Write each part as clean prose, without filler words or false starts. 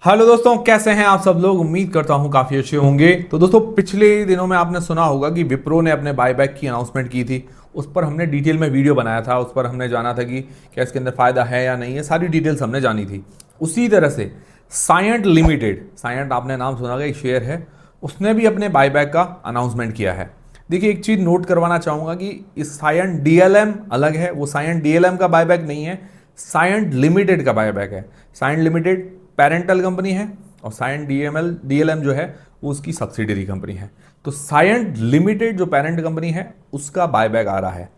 Hello दोस्तों, कैसे हैं आप सब लोग। उम्मीद करता हूं काफी अच्छे होंगे। तो दोस्तों, पिछले दिनों में आपने सुना होगा कि विप्रो ने अपने बायबैक की अनाउंसमेंट की थी। उस पर हमने डिटेल में वीडियो बनाया था। उस पर हमने जाना था कि क्या इसके अंदर फायदा है या नहीं है, सारी डिटेल्स हमने जानी थी। उसी तरह से सायंट लिमिटेड, सायंट आपने नाम सुना होगा, एक शेयर है, उसने भी अपने बायबैक का अनाउंसमेंट किया है। देखिए, एक चीज नोट करवाना चाहूंगा कि इस सायंट डीएलएम अलग है। वो सायंट डीएलएम का बायबैक नहीं है, सायंट लिमिटेड का बायबैक है। सायंट लिमिटेड पेरेंटल कंपनी है और सायंट डीएलएम जो है वो उसकी सब्सिडरी कंपनी है। तो सायंट लिमिटेड जो पेरेंट कंपनी है उसका बायबैक आ रहा है।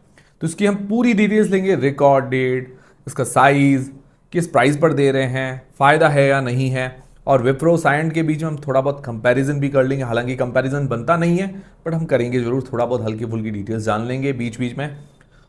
तो इसकी हम पूरी डिटेल्स लेंगे, रिकॉर्ड डेट, इसका साइज, किस प्राइस पर दे रहे हैं, फायदा है या नहीं है, और विप्रो सायंट के बीच में हम थोड़ा बहुत कंपैरिजन भी कर लेंगे। हालांकि कंपैरिजन बनता नहीं है, बट हम करेंगे जरूर, थोड़ा बहुत हल्की फुल्की डिटेल्स जान लेंगे बीच बीच में।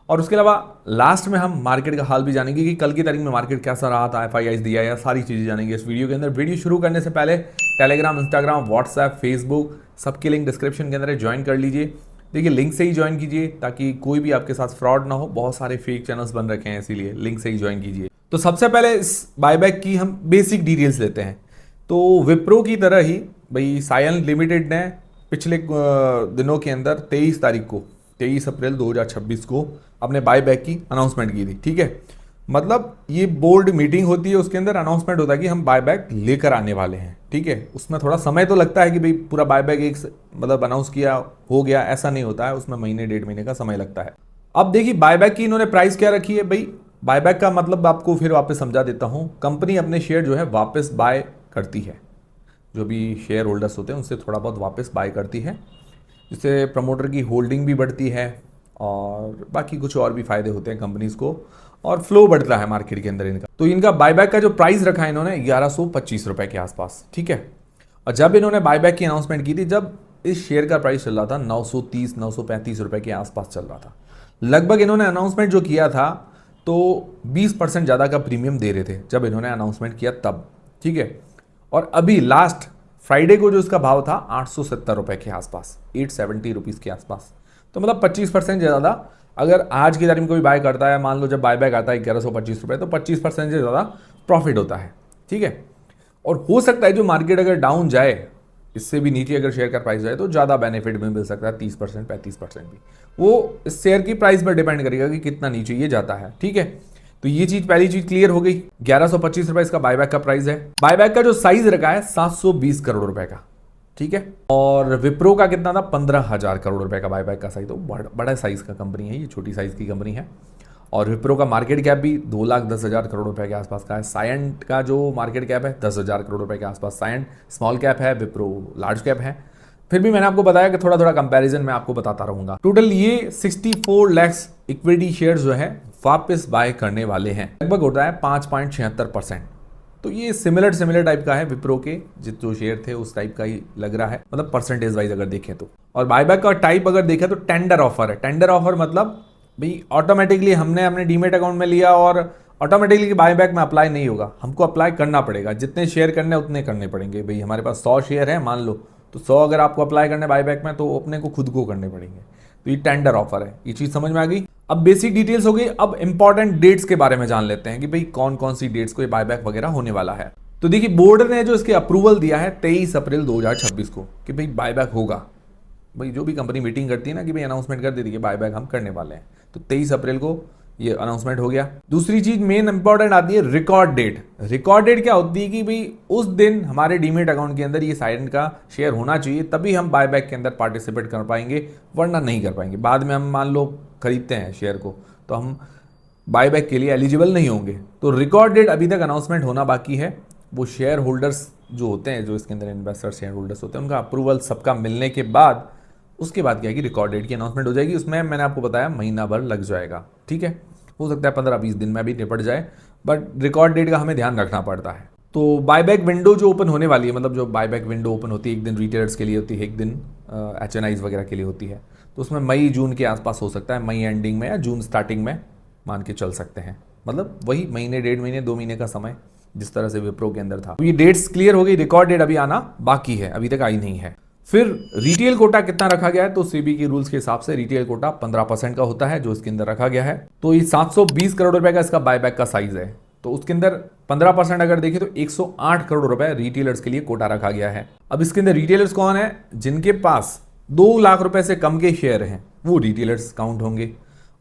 और उसके अलावा लास्ट में हम मार्केट का हाल भी जानेंगे कि कल की तारीख में मार्केट कैसा रहा था, एफआईआई दिया या सारी चीज़ें जानेंगे इस वीडियो के अंदर। वीडियो शुरू करने से पहले टेलीग्राम, इंस्टाग्राम, व्हाट्सएप, फेसबुक सबके लिंक डिस्क्रिप्शन के अंदर है, ज्वाइन कर लीजिए। देखिए, लिंक से ही ज्वाइन कीजिए ताकि कोई भी आपके साथ फ्रॉड ना हो। बहुत सारे फेक चैनल्स बन रखे हैं, इसीलिए लिंक से ही ज्वाइन कीजिए। तो सबसे पहले इस बायबैक की हम बेसिक डिटेल्स लेते हैं। तो विप्रो की तरह ही भाई सायंट लिमिटेड ने पिछले दिनों के अंदर 23 तारीख को, 23 अप्रैल 2026 को अपने बायबैक की अनाउंसमेंट की थी। ठीक है, मतलब ये बोर्ड मीटिंग होती है, उसके अंदर अनाउंसमेंट होता है कि हम बायबैक लेकर आने वाले हैं। ठीक है, उसमें थोड़ा समय तो लगता है कि भाई पूरा बायबैक एक मतलब अनाउंस किया हो गया, ऐसा नहीं होता है। उसमें महीने डेढ़ महीने का समय लगता है। अब देखिए, बायबैक की इन्होंने प्राइस क्या रखी है भाई। बायबैक का मतलब आपको फिर वापस समझा देता हूं। कंपनी अपने शेयर जो है वापस बाय करती है, जो भी शेयर होल्डर्स होते हैं उनसे थोड़ा बहुत वापस बाय करती है, जिससे प्रमोटर की होल्डिंग भी बढ़ती है और बाकी कुछ और भी फायदे होते हैं कंपनीज को, और फ्लो बढ़ता है मार्केट के अंदर इनका। तो इनका बायबैक का जो प्राइस रखा है इन्होंने 1125 रुपए के आसपास। ठीक है, और जब इन्होंने बायबैक की अनाउंसमेंट की थी, जब इस शेयर का प्राइस चल रहा था 930 935 रुपए के आसपास चल रहा था लगभग। इन्होंने अनाउंसमेंट जो किया था तो 20% ज़्यादा का प्रीमियम दे रहे थे जब इन्होंने अनाउंसमेंट किया तब। ठीक है, और अभी लास्ट फ्राइडे को जो इसका भाव था 870 रुपए के आसपास, 870 रुपीज़ के आसपास। तो मतलब 25% ज़्यादा। अगर आज की तारीख में कोई बाय करता है, मान लो जब बायबैक आता है 1125 रुपये, तो 25% से ज़्यादा प्रॉफिट होता है। ठीक है, और हो सकता है जो मार्केट अगर डाउन जाए, इससे भी नीचे अगर शेयर का प्राइस जाए, तो ज़्यादा बेनिफिट भी मिल सकता है, 30% 35% भी। वो इस शेयर की प्राइस पर डिपेंड करेगा कि कितना नीचे ये जाता है। ठीक है, तो ये चीज, पहली चीज क्लियर हो गई। 1125 रुपए इसका बायबैक का प्राइस है। बायबैक का जो साइज रखा है 720 करोड़ रुपए का। ठीक है, और विप्रो का कितना था, 15,000 करोड़ रुपए का बायबैक का साइज। तो बड़ा साइज का कंपनी है ये, छोटी साइज की कंपनी है। और विप्रो का मार्केट कैप भी 2,10,000 करोड़ रुपए के आसपास का है। सायंट का जो मार्केट कैप है 10,000 करोड़ रुपए के आसपास। सायंट स्मॉल कैप है, विप्रो लार्ज कैप है। फिर भी मैंने आपको बताया कि थोड़ा थोड़ा कंपैरिजन मैं आपको बताता रहूंगा। टोटल ये 64 लैक्स इक्विटी शेयर जो है वापस बाय करने वाले हैं। लगभग होता है 5.76%। तो ये सिमिलर टाइप का है विप्रो के जो शेयर थे उस टाइप का ही लग रहा है, मतलब परसेंटेज वाइज अगर देखें तो। और बायबैक का टाइप अगर देखें तो टेंडर ऑफर है। टेंडर ऑफर मतलब भाई ऑटोमेटिकली हमने अपने डीमेट अकाउंट में लिया और ऑटोमेटिकली बायबैक में अप्लाई नहीं होगा, हमको अप्लाई करना पड़ेगा। जितने शेयर करने उतने करने पड़ेंगे। भाई हमारे पास 100 शेयर है मान लो, तो 100 अगर आपको अप्लाई करने बायबैक में, तो अपने को खुद को करने पड़ेंगे। तो ये टेंडर ऑफर है। ये चीज समझ में आ गई। अब बेसिक डिटेल्स हो गई। अब इंपॉर्टेंट डेट्स के बारे में जान लेते हैं कि भाई कौन कौन सी डेट्स को ये बायबैक वगैरह होने वाला है। तो देखिए, बोर्ड ने जो इसके अप्रूवल दिया है 23 अप्रैल 2026 को कि भाई बायबैक होगा। भाई जो भी कंपनी मीटिंग करती है ना कि भाई अनाउंसमेंट कर देती है कि बायबैक हम करने वाले हैं, तो 23 अप्रैल को ये अनाउंसमेंट हो गया। दूसरी चीज मेन इंपॉर्टेंट आती है रिकॉर्ड डेट। रिकॉर्ड डेट क्या होती है कि भाई उस दिन हमारे डीमेट अकाउंट के अंदर ये सायंट का शेयर होना चाहिए, तभी हम बायबैक के अंदर पार्टिसिपेट कर पाएंगे, वरना नहीं कर पाएंगे। बाद में हम मान लो खरीदते हैं शेयर को, तो हम बायबैक के लिए एलिजिबल नहीं होंगे। तो रिकॉर्ड डेट अभी तक अनाउंसमेंट होना बाकी है। वो शेयर होल्डर्स जो होते हैं, जो इसके अंदर इन्वेस्टर शेयर होल्डर्स होते हैं, उनका अप्रूवल सबका मिलने के बाद उसके बाद क्या है कि रिकॉर्ड डेट की अनाउंसमेंट हो जाएगी। उसमें मैंने आपको बताया महीना भर लग जाएगा। ठीक है, हो सकता है 15-20 दिन में भी निपट जाए, बट रिकॉर्ड डेट का हमें ध्यान रखना पड़ता है। तो बायबैक विंडो जो ओपन होने वाली है, मतलब जो बायबैक विंडो ओपन होती है, एक दिन रिटेलर्स के लिए होती है, एक दिन HNIs वगैरह के लिए होती है। तो उसमें मई जून के आसपास हो सकता है, मई एंडिंग में या जून स्टार्टिंग में मान के चल सकते हैं। मतलब वही महीने, डेढ़ महीने, 2 महीने का समय जिस तरह से विप्रो के अंदर था। तो ये डेट्स क्लियर हो गई। रिकॉर्ड डेट अभी आना बाकी है, अभी तक आई नहीं है। फिर रिटेल कोटा कितना रखा गया है, तो सेबी के रूल्स के हिसाब से रिटेल कोटा 15% का होता है जो इसके अंदर रखा गया है। तो ये 720 करोड़ रुपए का इसका बायबैक का साइज है। तो उसके अंदर 15% अगर देखें तो 108 करोड़ रुपए रिटेलर्स के लिए कोटा रखा गया है। अब इसके अंदर रिटेलर्स कौन है? जिनके पास 2 लाख रुपए से कम के शेयर हैं वो रिटेलर्स काउंट होंगे,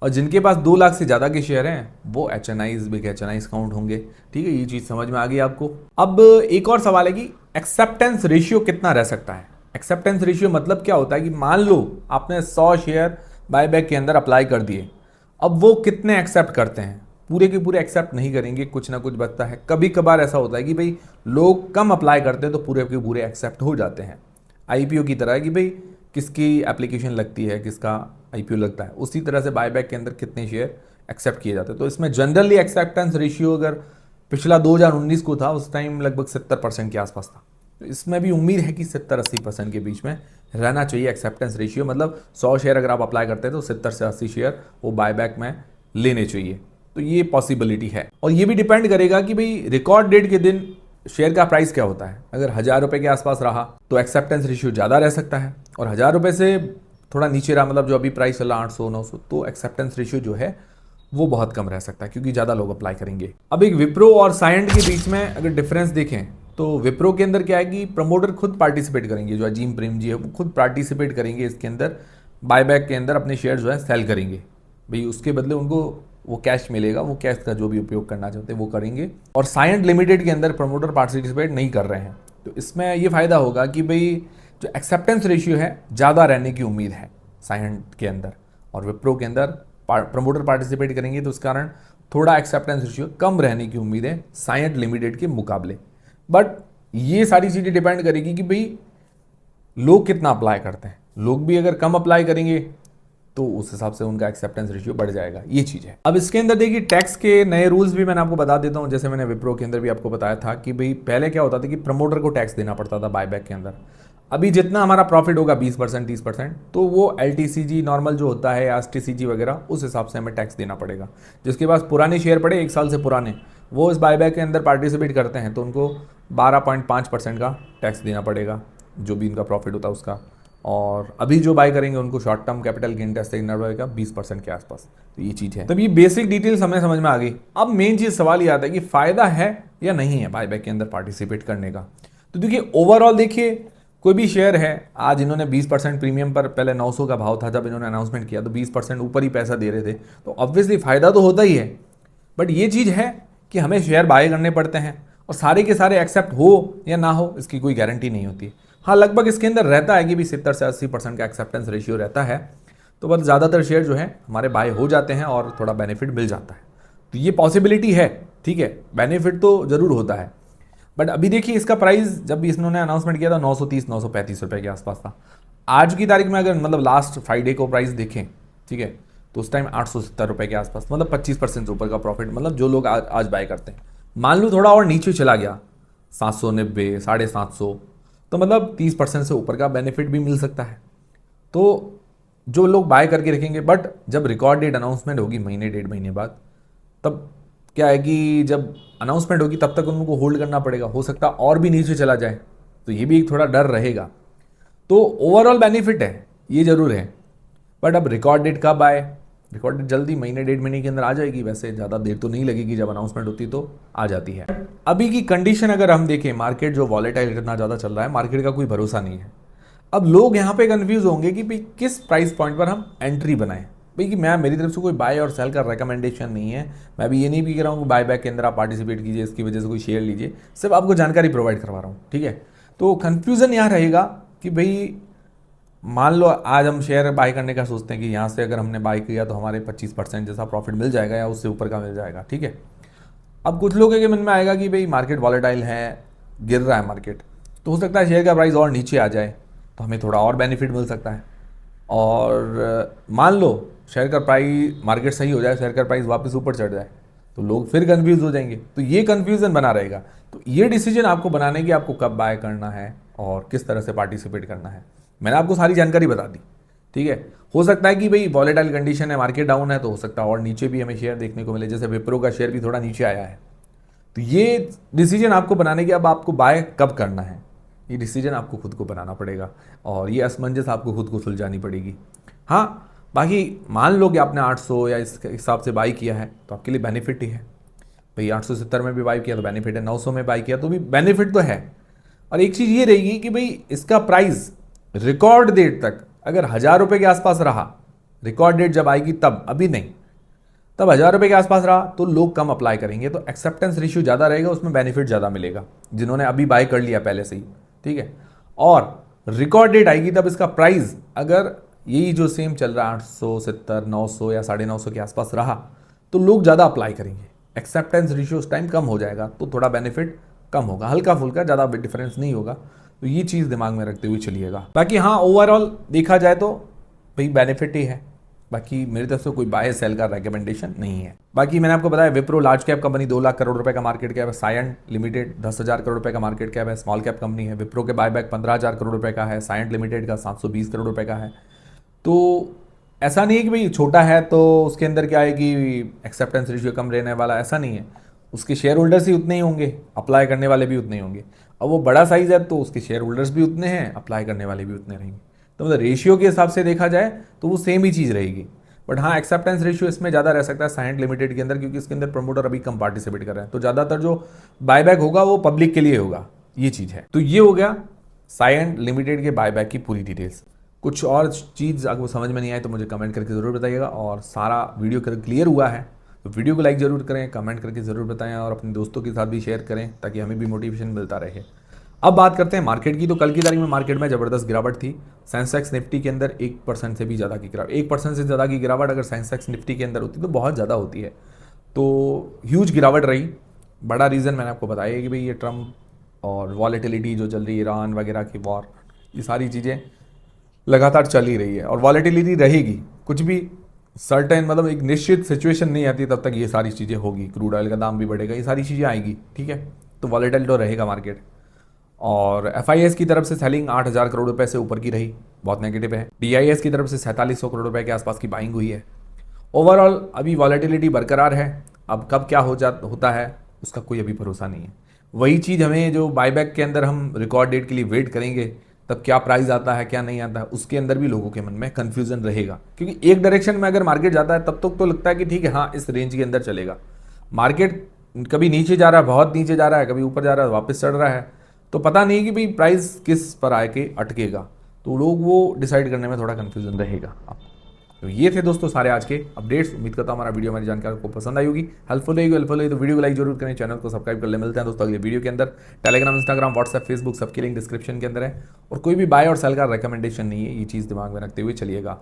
और जिनके पास 2 लाख से ज़्यादा के शेयर हैं वो एचएनआईज, बिग एचएनआईज काउंट होंगे। ठीक है, ये चीज़ समझ में आ गई आपको। अब एक और सवाल है कि एक्सेप्टेंस रेशियो कितना रह सकता है। एक्सेप्टेंस रेशियो मतलब क्या होता है कि मान लो आपने 100 शेयर बायबैक के अंदर अप्लाई कर दिए, अब वो कितने एक्सेप्ट करते हैं? पूरे के पूरे एक्सेप्ट नहीं करेंगे, कुछ ना कुछ बचता है। कभी कभार ऐसा होता है कि भाई लोग कम अप्लाई करते हैं तो पूरे के पूरे एक्सेप्ट हो जाते हैं। आईपीओ की तरह है कि भाई किसकी एप्लीकेशन लगती है, किसका आईपीओ लगता है, उसी तरह से बायबैक के अंदर कितने शेयर एक्सेप्ट किए जाते हैं। तो इसमें जनरली एक्सेप्टेंस रेशियो अगर पिछला 2019 को था, उस टाइम लगभग 70% के आसपास था। तो इसमें भी उम्मीद है कि 70-80% के बीच में रहना चाहिए एक्सेप्टेंस रेशियो। मतलब 100 शेयर अगर आप अप्लाई करते हैं तो 70 से 80 शेयर वो बायबैक में लेने चाहिए। तो ये पॉसिबिलिटी है, और ये भी डिपेंड करेगा कि भाई रिकॉर्ड डेट के दिन शेयर का प्राइस क्या होता है। अगर 1000 रुपये के आसपास रहा तो एक्सेप्टेंस रेशियो ज़्यादा रह सकता है, और 1000 रुपये से थोड़ा नीचे रहा, मतलब जो अभी प्राइस चला 800-900, तो एक्सेप्टेंस रेशियो जो है वो बहुत कम रह सकता है, क्योंकि ज़्यादा लोग अप्लाई करेंगे। अब एक विप्रो और सायंट के बीच में अगर डिफरेंस देखें तो विप्रो के अंदर क्या है कि प्रमोटर खुद पार्टिसिपेट करेंगे, जो अजीम प्रेम जी है वो खुद पार्टिसिपेट करेंगे इसके अंदर, बायबैक के अंदर अपने शेयर जो है सेल करेंगे। भाई उसके बदले उनको वो कैश मिलेगा, वो कैश का जो भी उपयोग करना चाहते हैं वो करेंगे। और सायंट लिमिटेड के अंदर प्रमोटर पार्टिसिपेट नहीं कर रहे हैं, तो इसमें ये फ़ायदा होगा कि भाई जो एक्सेप्टेंस रेशियो है ज़्यादा रहने की उम्मीद है सायंट के अंदर, और विप्रो के अंदर प्रमोटर पार्टिसिपेट करेंगे तो इस कारण थोड़ा एक्सेप्टेंस रेशियो कम रहने की उम्मीद है सायंट लिमिटेड के मुकाबले। बट ये सारी चीज़ें डिपेंड करेगी कि भाई लोग कितना अप्लाई करते हैं। लोग भी अगर कम अप्लाई करेंगे तो उस हिसाब से उनका एक्सेप्टेंस रेशियो बढ़ जाएगा, ये चीज़ है। अब इसके अंदर देखिए टैक्स के नए रूल्स भी मैंने आपको बता देता हूँ। जैसे मैंने विप्रो के अंदर भी आपको बताया था कि भाई पहले क्या होता था कि प्रमोटर को टैक्स देना पड़ता था बायबैक के अंदर। अभी जितना हमारा प्रॉफिट होगा 20% 30%, तो वो एलटीसीजी नॉर्मल जो होता है, एसटीसीजी वगैरह, उस हिसाब से हमें टैक्स देना पड़ेगा। जिसके पास पुराने शेयर पड़े 1 साल से पुराने, वो इस बायबैक के अंदर पार्टिसिपेट करते हैं तो उनको 12.5% का टैक्स देना पड़ेगा, जो भी इनका प्रॉफिट होता है उसका। और अभी जो बाय करेंगे उनको short term capital gain tax देना पड़ेगा 20% के आसपास। तो ये चीज़ है। तब ये बेसिक डिटेल्स हमें समझ में आ गई। अब मेन चीज़ सवाल ये आता है कि फ़ायदा है या नहीं है बायबैक के अंदर पार्टिसिपेट करने का। तो देखिए ओवरऑल देखिए कोई भी शेयर है, आज इन्होंने 20% प्रीमियम पर, पहले 900 का भाव था जब इन्होंने अनाउंसमेंट किया, तो 20% ऊपर ही पैसा दे रहे थे, तो ऑब्वियसली फ़ायदा तो होता ही है। बट ये चीज़ है कि हमें शेयर बाय करने पड़ते हैं, और सारे के सारे एक्सेप्ट हो या ना हो इसकी कोई गारंटी नहीं होती। हाँ, लगभग इसके अंदर रहता है कि भी 70 से 80% का एक्सेप्टेंस रेशियो रहता है, तो बस ज़्यादातर शेयर जो है हमारे बाय हो जाते हैं और थोड़ा बेनिफिट मिल जाता है। तो ये पॉसिबिलिटी है, ठीक है, बेनिफिट तो ज़रूर होता है। बट अभी देखिए इसका प्राइस जब भी इन्होंने अनाउंसमेंट किया था 930-935 रुपये के आसपास था। आज की तारीख में अगर मतलब लास्ट फ्राइडे को प्राइस देखें, ठीक है, तो उस टाइम 870 रुपये के आसपास, मतलब 25% से ऊपर का प्रॉफिट, मतलब जो लोग आज बाय करते हैं। मान लो थोड़ा और नीचे चला गया 790, 750, तो मतलब 30% से ऊपर का बेनिफिट भी मिल सकता है। तो जो लोग बाय करके रखेंगे, बट जब रिकॉर्ड डेट अनाउंसमेंट होगी महीने 1.5 महीने बाद, तब क्या है कि जब अनाउंसमेंट होगी तब तक उनको होल्ड करना पड़ेगा, हो सकता है और भी नीचे चला जाए, तो ये भी एक थोड़ा डर रहेगा। तो ओवरऑल बेनिफिट है, ये जरूर है। बट अब रिकॉर्ड डेट कब आए? रिकॉर्ड डेट जल्दी महीने 1.5 महीने के अंदर आ जाएगी, वैसे ज़्यादा देर तो नहीं लगेगी, जब अनाउंसमेंट होती तो आ जाती है। अभी की कंडीशन अगर हम देखें, मार्केट जो वॉलेटाइल इतना ज़्यादा चल रहा है, मार्केट का कोई भरोसा नहीं है। अब लोग यहाँ पे कंफ्यूज होंगे कि भाई किस प्राइस पॉइंट पर हम एंट्री बनाएं। भाई कि मैं, मेरी तरफ से कोई बाय और सेल का रेकमेंडेशन नहीं है, मैं भी ये नहीं भी कह रहा हूँ कि बाय बैक के अंदर आप पार्टिसिपेट कीजिए, इसकी वजह से कोई शेयर लीजिए, सिर्फ आपको जानकारी प्रोवाइड करवा रहा हूँ, ठीक है। तो कन्फ्यूज़न यहाँ रहेगा कि भाई मान लो आज हम शेयर बाय करने का सोचते हैं कि यहाँ से अगर हमने बाय किया तो हमारे 25% जैसा प्रॉफिट मिल जाएगा या उससे ऊपर का मिल जाएगा, ठीक है। अब कुछ लोगों के मन में आएगा कि भाई मार्केट वॉलेटाइल है, गिर रहा है मार्केट, तो हो सकता है शेयर का प्राइस और नीचे आ जाए तो हमें थोड़ा और बेनिफिट मिल सकता है। और मान लो शेयर का प्राइस, मार्केट सही हो जाए, शेयर का प्राइस वापस ऊपर चढ़ जाए, तो लोग फिर कंफ्यूज हो जाएंगे। तो ये कंफ्यूजन बना रहेगा। तो ये डिसीजन आपको बनाने की, आपको कब बाय करना है और किस तरह से पार्टिसिपेट करना है, मैंने आपको सारी जानकारी बता दी, ठीक है। हो सकता है कि भाई वॉलेटाइल कंडीशन है, मार्केट डाउन है, तो हो सकता है और नीचे भी हमें शेयर देखने को मिले, जैसे विप्रो का शेयर भी थोड़ा नीचे आया है। तो ये डिसीजन आपको बनाने की, अब आपको बाय कब करना है, ये डिसीजन आपको खुद को बनाना पड़ेगा, और ये असमंजस आपको खुद को सुलझानी पड़ेगी। हाँ, बाकी मान लो कि आपने 800 या इस हिसाब से बाई किया है तो आपके लिए बेनिफिट ही है। भाई 870 में भी बाई किया तो बेनिफिट है, 900 में बाई किया तो भी बेनिफिट तो है। और एक चीज़ ये रहेगी कि भाई इसका प्राइस रिकॉर्ड डेट तक अगर 1,000 रुपये के आसपास रहा, रिकॉर्ड डेट जब आएगी तब, अभी नहीं, तब 1,000 रुपये के आसपास रहा तो लोग कम अप्लाई करेंगे, तो एक्सेप्टेंस रेशियो ज़्यादा रहेगा, उसमें बेनिफिट ज़्यादा मिलेगा जिन्होंने अभी बाय कर लिया पहले से ही, ठीक है। और रिकॉर्ड डेट आएगी तब इसका प्राइस अगर यही जो सेम चल रहा है 870, 900 या 950 के आसपास रहा तो लोग ज़्यादा अप्लाई करेंगे, एक्सेप्टेंस रेशियो उस टाइम कम हो जाएगा, तो थोड़ा बेनिफिट कम होगा, हल्का फुल्का, ज़्यादा डिफरेंस नहीं होगा। तो ये चीज़ दिमाग में रखते हुए चलिएगा। बाकी हाँ, ओवरऑल देखा जाए तो भाई बेनिफिट ही है, बाकी मेरी तरफ से कोई बाय सेल का रेकमेंडेशन नहीं है। बाकी मैंने आपको बताया Wipro large cap company 2 lakh crore रुपए का मार्केट कैप है, सायंट लिमिटेड 10,000 करोड़ रुपए का मार्केट कैप है, स्मॉल कैप कंपनी है। विप्रो के बायबैक 15,000 करोड़ रुपए का है, सायंट लिमिटेड का 720 करोड़ रुपए का है। तो ऐसा नहीं है कि भाई छोटा है तो उसके अंदर क्या है कि एक्सेप्टेंस रेशियो कम रहने वाला, ऐसा नहीं है। उसके शेयर होल्डर्स ही उतने ही होंगे, अप्लाई करने वाले भी उतने ही होंगे। अब वो बड़ा साइज है तो उसके शेयर होल्डर्स भी उतने हैं, अप्लाई करने वाले भी उतने रहेंगे। तो मतलब रेशियो के हिसाब से देखा जाए तो वो सेम ही चीज़ रहेगी। बट हाँ, एक्सेप्टेंस रेशियो इसमें ज़्यादा रह सकता है सायंट लिमिटेड के अंदर, क्योंकि इसके अंदर प्रमोटर अभी कम पार्टिसिपेट कर रहे हैं, तो ज़्यादातर जो बायबैक होगा वो पब्लिक के लिए होगा, ये चीज़ है। तो ये हो गया सायंट लिमिटेड के बायबैक की पूरी डिटेल्स। कुछ और चीज़ अगर समझ में नहीं आए तो मुझे कमेंट करके ज़रूर बताइएगा, और सारा वीडियो क्लियर हुआ है तो वीडियो को लाइक ज़रूर करें, कमेंट करके ज़रूर बताएं, और अपने दोस्तों के साथ भी शेयर करें ताकि हमें भी मोटिवेशन मिलता रहे। अब बात करते हैं मार्केट की। तो कल की तारीख में मार्केट में ज़बरदस्त गिरावट थी। सेंसेक्स निफ्टी के अंदर 1% से भी ज़्यादा की गिरावट, 1% से ज़्यादा की गिरावट अगर सेंसेक्स निफ्टी के अंदर होती तो बहुत ज़्यादा होती है। तो ह्यूज गिरावट रही। बड़ा रीज़न मैंने आपको बताया कि भाई ये ट्रम्प और वॉलेटिलिटी जो चल रही है, ईरान वगैरह की वॉर, ये सारी चीज़ें लगातार चल ही रही है, और वॉलेटिलिटी रहेगी। कुछ भी सर्टेन मतलब एक निश्चित सिचुएशन नहीं आती तब तक ये सारी चीज़ें होगी। क्रूड ऑयल का दाम भी बढ़ेगा, ये सारी चीज़ें आएगी, ठीक है। तो वॉलेटाइल तो रहेगा मार्केट। और एफआईएस की तरफ से सेलिंग 8,000 करोड़ रुपए से ऊपर की रही, बहुत नेगेटिव है। डीआईएस की तरफ से 4700 करोड़ रुपए के आसपास की बाइंग हुई है। ओवरऑल अभी वॉलेटिलिटी बरकरार है। अब कब क्या होता है उसका कोई अभी भरोसा नहीं है। वही चीज़ हमें जो बायबैक के अंदर हम रिकॉर्ड डेट के लिए वेट करेंगे, तब क्या प्राइस आता है क्या नहीं आता है, उसके अंदर भी लोगों के मन में कन्फ्यूजन रहेगा। क्योंकि एक डायरेक्शन में अगर मार्केट जाता है तब तक तो लगता है कि ठीक है, हाँ इस रेंज के अंदर चलेगा। मार्केट कभी नीचे जा रहा है, बहुत नीचे जा रहा है, कभी ऊपर जा रहा है, वापस चढ़ रहा है, तो पता नहीं कि भाई प्राइस किस पर आके अटकेगा। तो लोग वो डिसाइड करने में थोड़ा कन्फ्यूजन रहेगा। तो ये थे दोस्तों सारे आज के अपडेट्स। उम्मीद करता हूँ हमारा वीडियो, हमारी जानकारी आपको पसंद आई होगी, हेल्पफुल है तो वीडियो को लाइक जरूर करें, चैनल को सब्सक्राइब कर ले। मिलते हैं दोस्तों अगले वीडियो के अंदर। टेलीग्राम, इंस्टाग्राम, व्हाट्सएप, फेसबुक सबकी लिंक डिस्क्रिप्शन के अंदर है। और कोई भी बाय और सेल का रिकमेंडेशन नहीं है, ये चीज़ दिमाग में रखते हुए चलिएगा।